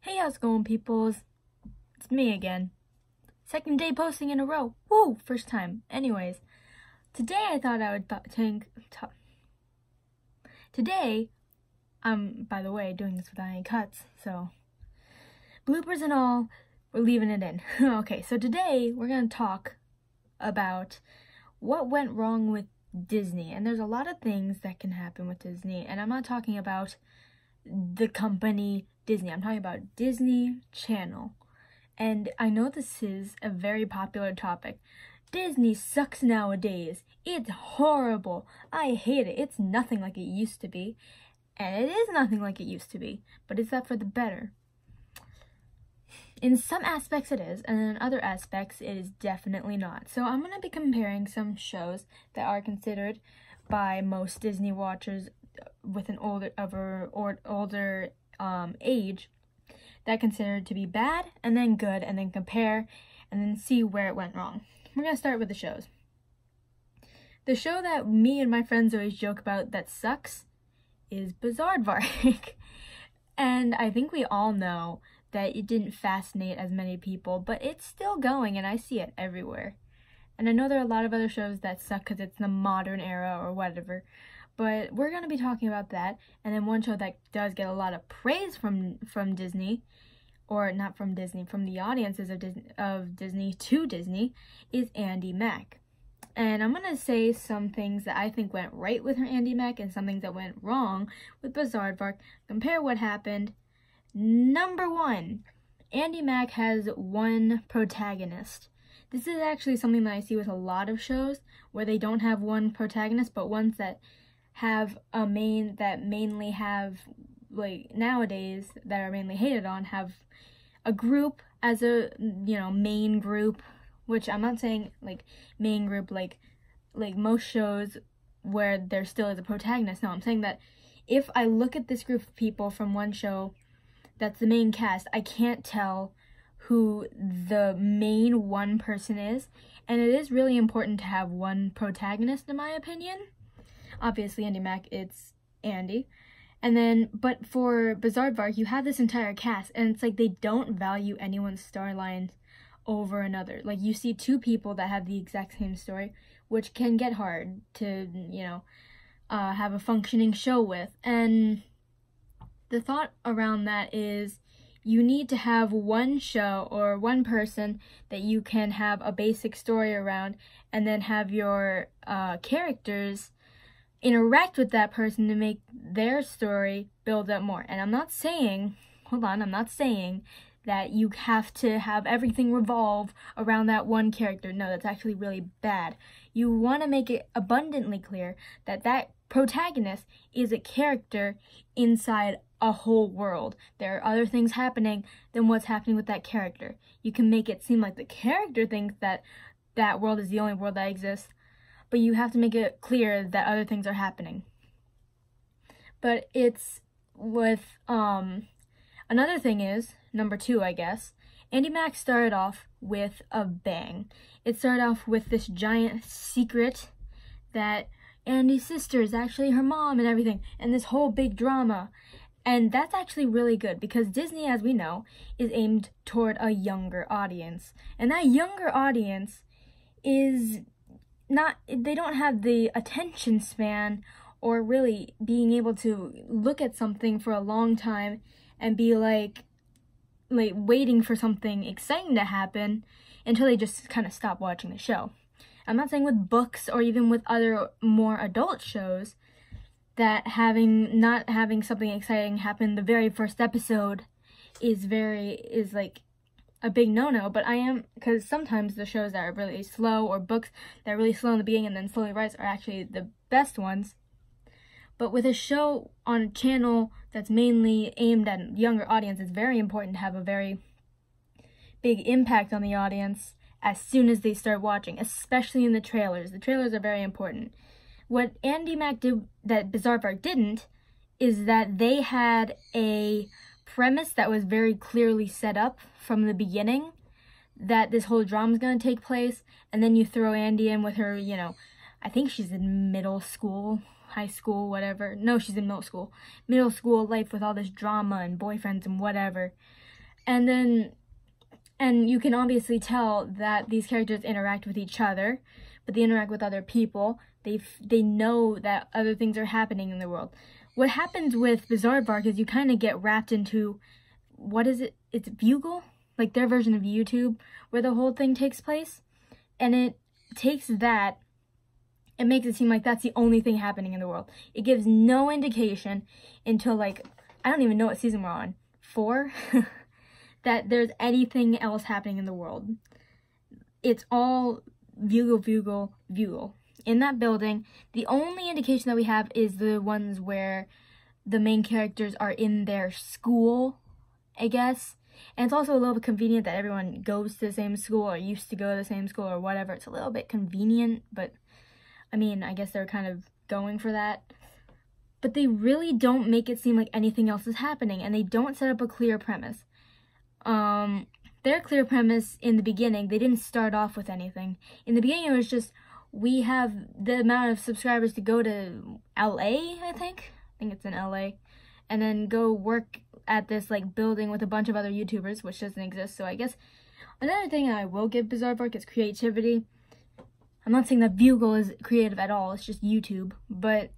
Hey, how's it going, peoples? It's me again. Second day posting in a row. Woo! First time. Anyways, today I thought I would Today, I'm, by the way, doing this without any cuts, so bloopers and all, we're leaving it in. Okay, so today we're gonna talk about what went wrong with Disney, and there's a lot of things that can happen with Disney, and I'm not talking about the company Disney. I'm talking about Disney Channel. And I know this is a very popular topic. Disney sucks nowadays. It's horrible. I hate it. It's nothing like it used to be. And it is nothing like it used to be. But is that for the better? In some aspects it is, and in other aspects it is definitely not. So I'm going to be comparing some shows that are considered by most Disney watchers with an older age that considered to be bad, and then good, and then compare, and then see where it went wrong. We're gonna start with the shows. The show that me and my friends always joke about that sucks is Bizaardvark. And I think we all know that it didn't fascinate as many people, but it's still going, and I see it everywhere. And I know there are a lot of other shows that suck because it's the modern era or whatever, but we're going to be talking about that. And then one show that does get a lot of praise from Disney, or not from Disney, from the audiences of Disney to Disney, is Andi Mack. And I'm going to say some things that I think went right with her Andi Mack and some things that went wrong with Bizaardvark. Compare what happened. Number 1, Andi Mack has one protagonist. This is actually something that I see with a lot of shows where they don't have one protagonist, but ones that have a mainly have, like nowadays, that are mainly hated on, have a group as a, main group, which I'm not saying like main group like most shows where there still is a protagonist. No, I'm saying that if I look at this group of people from one show that's the main cast, I can't tell who the main one person is, and it is really important to have one protagonist, in my opinion. Obviously, Andi Mack, it's Andi. And then, but for Bizaardvark, you have this entire cast, and it's like they don't value anyone's storylines over another. Like, you see two people that have the exact same story, which can get hard to, have a functioning show with. And the thought around that is you need to have one show or one person that you can have a basic story around, and then have your characters interact with that person to make their story build up more. And I'm not saying that you have to have everything revolve around that one character. No, that's actually really bad. You want to make it abundantly clear that that protagonist is a character inside a whole world. There are other things happening than what's happening with that character. You can make it seem like the character thinks that that world is the only world that exists, but you have to make it clear that other things are happening. But it's with, another thing is, number 2, I guess, Andi Mack started off with a bang. It started off with this giant secret that Andi's sister is actually her mom and everything, and this whole big drama. And that's actually really good, because Disney, as we know, is aimed toward a younger audience. And that younger audience is not, they don't have the attention span or really being able to look at something for a long time and be like waiting for something exciting to happen until they just kind of stop watching the show. I'm not saying with books or even with other more adult shows that not having something exciting happen the very first episode is like a big no-no, but because sometimes the shows that are really slow, or books that are really slow in the beginning and then slowly rise, are actually the best ones. But with a show on a channel that's mainly aimed at a younger audience, it's very important to have a very big impact on the audience as soon as they start watching, especially in the trailers. The trailers are very important. What Andi Mack did that Bizaardvark didn't is that they had a premise that was very clearly set up from the beginning, that this whole drama is going to take place, and then you throw Andi in with her, I think she's in middle school, high school, whatever. No, she's in middle school life with all this drama and boyfriends and whatever. And you can obviously tell that these characters interact with each other, but they interact with other people. They know that other things are happening in the world. What happens with Bizaardvark is you kind of get wrapped into, what is it? It's Bugle? Like their version of YouTube, where the whole thing takes place. And it takes that, it makes it seem like that's the only thing happening in the world. It gives no indication until, like, I don't even know what season we're on. 4? That there's anything else happening in the world. It's all Bugle. In that building, the only indication that we have is the ones where the main characters are in their school, I guess. And it's also a little bit convenient that everyone goes to the same school or used to go to the same school or whatever. It's a little bit convenient, but I mean, I guess they're kind of going for that. But they really don't make it seem like anything else is happening, and they don't set up a clear premise. Their clear premise in the beginning, they didn't start off with anything. In the beginning, it was just, we have the amount of subscribers to go to LA, I think it's in LA, and then go work at this, like, building with a bunch of other YouTubers, which doesn't exist. So I guess another thing I will give Bizaardvark is creativity. I'm not saying that Bugle is creative at all, it's just YouTube, but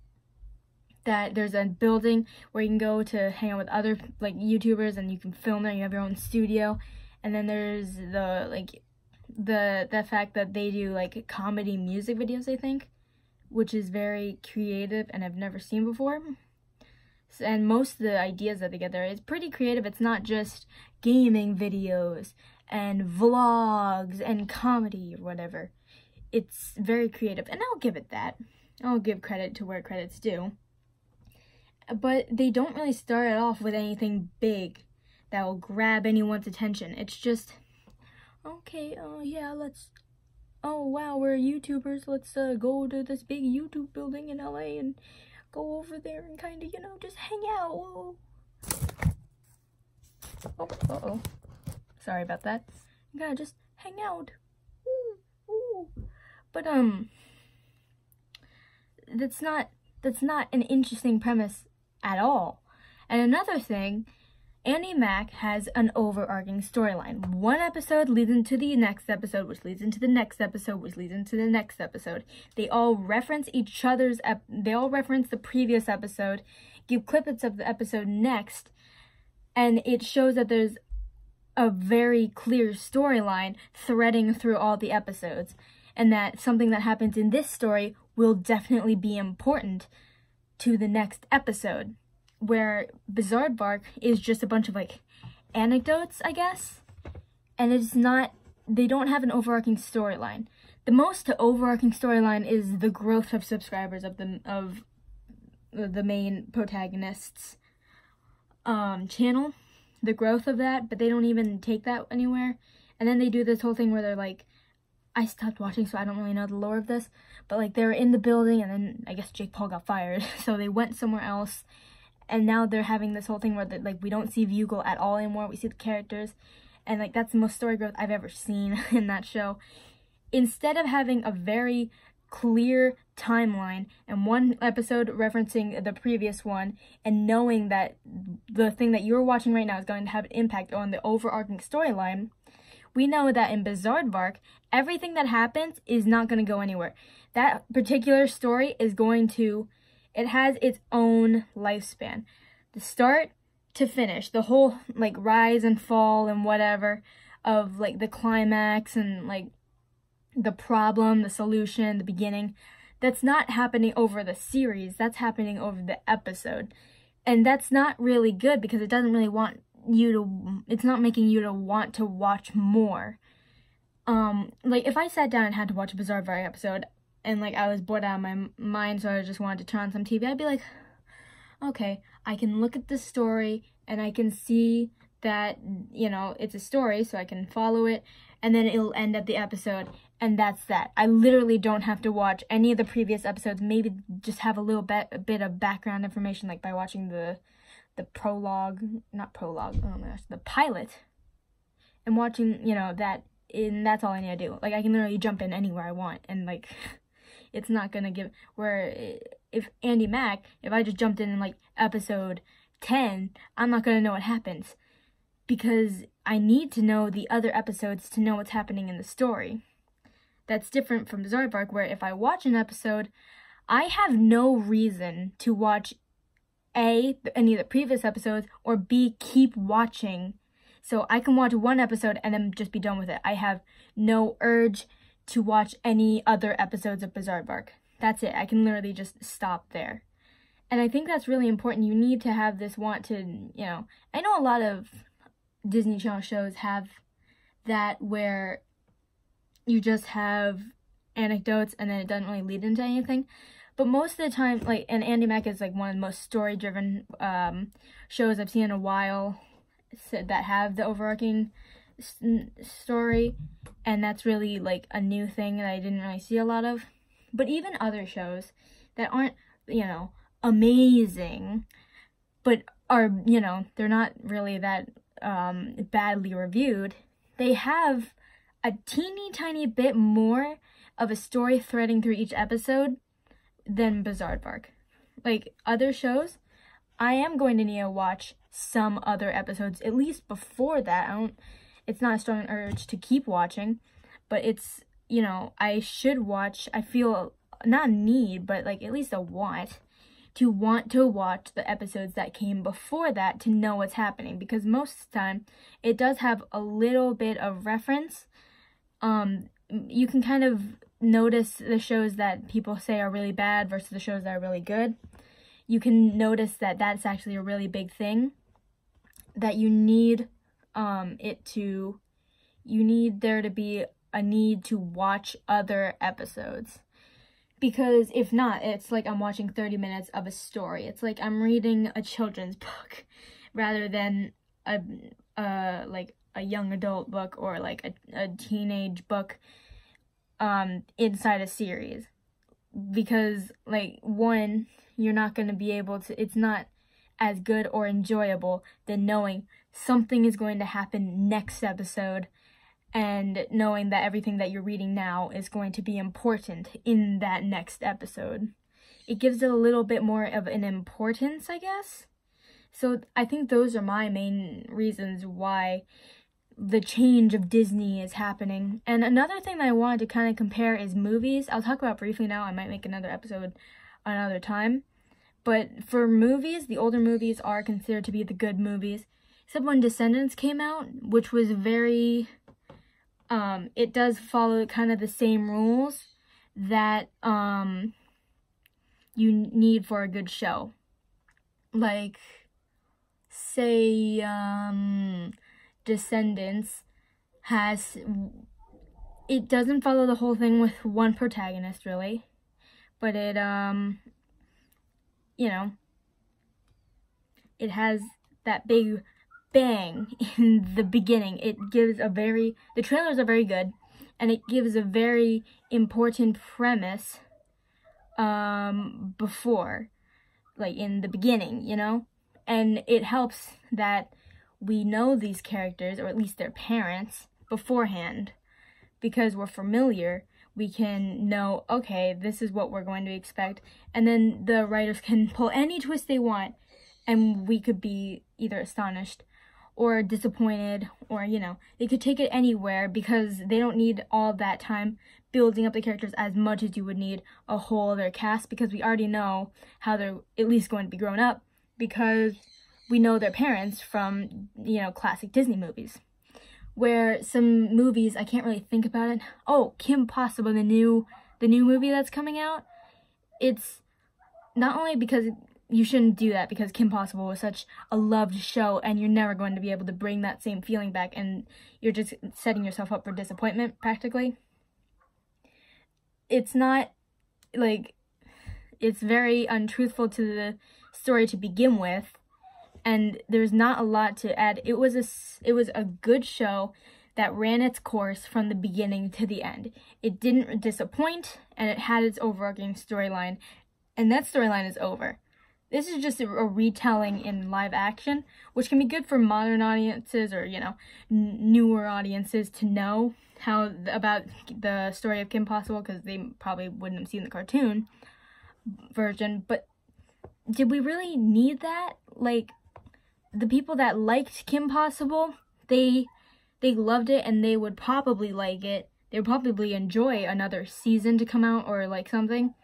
that there's a building where you can go to hang out with other, like, YouTubers, and you can film there, you have your own studio. And then there's the fact that they do, like, comedy music videos, I think, which is very creative and I've never seen before. And most of the ideas that they get there is pretty creative. It's not just gaming videos and vlogs and comedy or whatever. It's very creative, and I'll give it that. I'll give credit to where credit's due. But they don't really start it off with anything big that will grab anyone's attention. It's just, okay, yeah, oh wow, we're YouTubers, let's go to this big YouTube building in LA and go over there and kind of, just hang out. Whoa. Oh, uh-oh. Sorry about that. You gotta just hang out. Ooh. But, that's not an interesting premise at all. And another thing, Andi Mack has an overarching storyline. One episode leads into the next episode, which leads into the next episode, which leads into the next episode. They all reference each other's, they all reference the previous episode, give clips of the episode next, and it shows that there's a very clear storyline threading through all the episodes, and that something that happens in this story will definitely be important to the next episode, where Bizaardvark is just a bunch of, like, anecdotes, I guess, and it's not, they don't have an overarching storyline. The most overarching storyline is the growth of subscribers of the main protagonist's channel, the growth of that, but they don't even take that anywhere. And then they do this whole thing where they're like, I stopped watching, so I don't really know the lore of this, but, like, they were in the building, and then I guess Jake Paul got fired, so they went somewhere else, and now they're having this whole thing where, like, we don't see Bugle at all anymore, we see the characters, and, like, that's the most story growth I've ever seen in that show. Instead of having a very clear timeline, and one episode referencing the previous one, and knowing that the thing that you're watching right now is going to have an impact on the overarching storyline, we know that in Bizaardvark, everything that happens is not going to go anywhere. That particular story is going to, it has its own lifespan. The start to finish, the whole, like, rise and fall and whatever of, like, the climax and, like, the problem, the solution, the beginning, that's not happening over the series, that's happening over the episode. And that's not really good because it doesn't really want you to, it's not making you to want to watch more. Like, if I sat down and had to watch a Bizaardvark episode, and, like, I was bored out of my mind, so I just wanted to turn on some TV, I'd be like, okay, I can look at the story, and I can see that, it's a story, so I can follow it, and then it'll end at the episode, and that's that. I literally don't have to watch any of the previous episodes, maybe just have a little bit of background information, like by watching the prologue, not prologue, oh my gosh, the pilot, and watching, that, and that's all I need to do. Like, I can literally jump in anywhere I want, and, like, it's not gonna give, where, if Andi Mack, if I just jumped in like, episode 10, I'm not gonna know what happens. because I need to know the other episodes to know what's happening in the story. That's different from Bizaardvark, where if I watch an episode, I have no reason to watch A, any of the previous episodes, or B, keep watching. So I can watch one episode and then just be done with it. I have no urge to watch any other episodes of Bizaardvark. That's it. I can literally just stop there. And I think that's really important. You need to have this want to, I know a lot of Disney Channel shows have that where you just have anecdotes and then it doesn't really lead into anything. But most of the time, and Andi Mack is one of the most story-driven shows I've seen in a while that have the overarching story, and that's really a new thing that I didn't really see a lot of. But even other shows that aren't, amazing, but are, they're not really that badly reviewed, they have a teeny tiny bit more of a story threading through each episode than Bizaardvark. Other shows, I am going to need to watch some other episodes, at least before that. It's not a strong urge to keep watching, but it's, I should watch, I feel, not a need, but at least a want to watch the episodes that came before that to know what's happening, because most of the time, it does have a little bit of reference. You can kind of notice the shows that people say are really bad versus the shows that are really good. You can notice that that's actually a really big thing, that you need you need there to be a need to watch other episodes. Because if not, it's I'm watching 30 minutes of a story. It's I'm reading a children's book rather than a young adult book or a teenage book inside a series. Because one, you're not going to be able to, it's not as good or enjoyable than knowing something is going to happen next episode and knowing that everything that you're reading now is going to be important in that next episode. It gives it a little bit more of an importance, I guess. So I think those are my main reasons why the change of Disney is happening. And another thing that I wanted to kind of compare is movies. I'll talk about briefly now. I might make another episode another time. But for movies, the older movies are considered to be the good movies. Except when Descendants came out, which was very, it does follow kind of the same rules that you need for a good show. Say, Descendants it doesn't follow the whole thing with one protagonist, really, but it, it has that big bang in the beginning. It gives the trailers are very good, and it gives a very important premise, before, in the beginning, and it helps that we know these characters, or at least their parents, beforehand. Because we're familiar, we can know, okay, this is what we're going to expect. And then the writers can pull any twist they want, and we could be either astonished or disappointed, or, they could take it anywhere because they don't need all that time building up the characters as much as you would need a whole other cast, because we already know how they're at least going to be grown up, because we know their parents from, classic Disney movies. Where some movies, I can't really think about it. Oh, Kim Possible, the new movie that's coming out. It's not only because you shouldn't do that, because Kim Possible was such a loved show, and you're never going to be able to bring that same feeling back, and you're just setting yourself up for disappointment, practically. It's not, it's very untruthful to the story to begin with, and there's not a lot to add. It was a good show that ran its course from the beginning to the end. It didn't disappoint, and it had its overarching storyline, and that storyline is over. This is just a retelling in live action, which can be good for modern audiences or, newer audiences to know about the story of Kim Possible, because they probably wouldn't have seen the cartoon version. But did we really need that? the people that liked Kim Possible, they loved it, and they would probably like it. They would probably enjoy another season to come out or like something.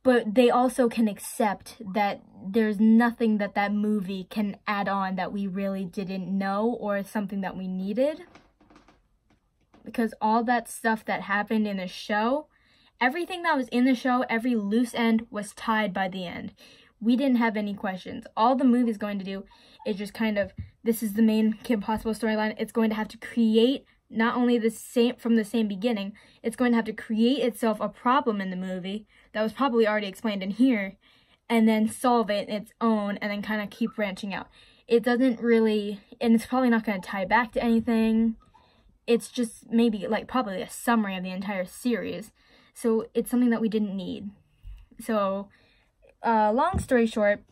But they also can accept that there's nothing that movie can add on that we really didn't know or something that we needed. Because all that stuff that happened in the show, everything that was in the show, every loose end was tied by the end. We didn't have any questions. All the movie's going to do is just kind of, this is the main Kim Possible storyline. It's going to have to create not only from the same beginning, it's going to have to create itself a problem in the movie that was probably already explained in here, and then solve it in its own, and then kind of keep branching out. It doesn't really, and it's probably not going to tie back to anything. It's just maybe like probably a summary of the entire series. So it's something that we didn't need. So, long story short,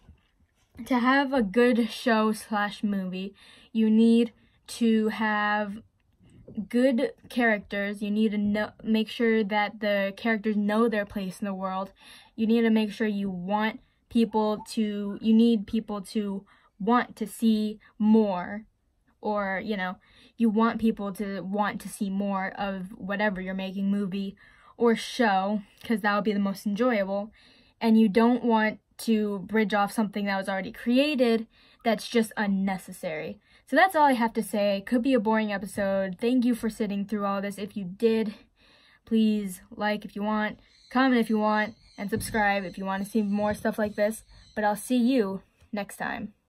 to have a good show / movie, you need to have good characters. You need to make sure that the characters know their place in the world. You need to make sure you need people to want to see more, or, you know, you want people to want to see more of whatever you're making, movie or show, because that would be the most enjoyable. And you don't want to bridge off something that was already created that's just unnecessary. So that's all I have to say. Could be a boring episode. Thank you for sitting through all this. If you did, please like if you want, comment if you want, and subscribe if you want to see more stuff like this. But I'll see you next time.